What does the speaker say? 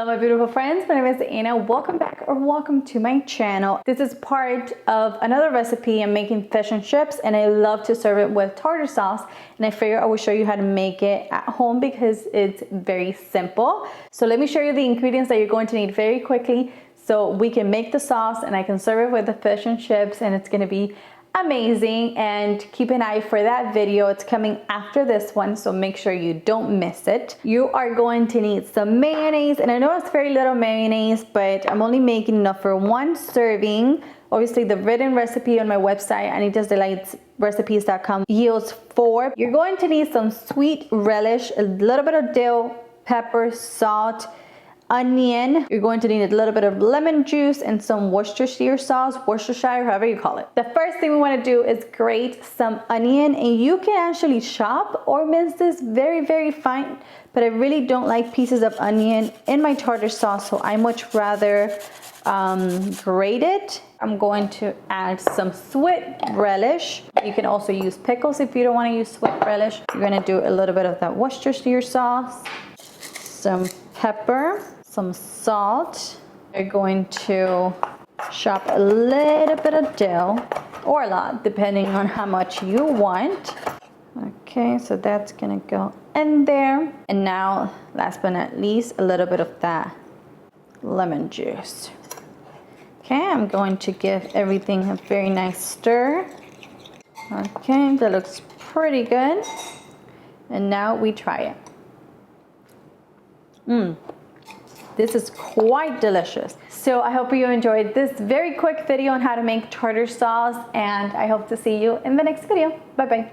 Hello my beautiful friends, my name is Anna. Welcome back or welcome to my channel. This is part of another recipe. I'm making fish and chips and I love to serve it with tartar sauce, and I figure I will show you how to make it at home because it's very simple. So let me show you the ingredients that you're going to need very quickly so we can make the sauce and I can serve it with the fish and chips, and it's going to be amazing. And keep an eye for that video. It's coming after this one, so make sure you don't miss it. You are going to need some mayonnaise, and I know it's very little mayonnaise, but I'm only making enough for one serving. Obviously the written recipe on my website anitasdelightsrecipes.com yields 4. You're going to need some sweet relish, a little bit of dill, pepper, salt, onion. You're going to need a little bit of lemon juice and some Worcestershire sauce, Worcestershire, however you call it. The first thing we want to do is grate some onion, and you can actually chop or mince this very fine, but I really don't like pieces of onion in my tartar sauce, so I much rather grate it. I'm going to add some sweet relish. You can also use pickles if you don't want to use sweet relish. You're going to do a little bit of that Worcestershire sauce, some pepper, some salt. You're going to chop a little bit of dill, or a lot, depending on how much you want. Okay, so that's gonna go in there. And now, last but not least, a little bit of that lemon juice. Okay, I'm going to give everything a very nice stir. Okay, that looks pretty good. And now we try it. This is quite delicious. So I hope you enjoyed this very quick video on how to make tartar sauce, and I hope to see you in the next video. Bye bye.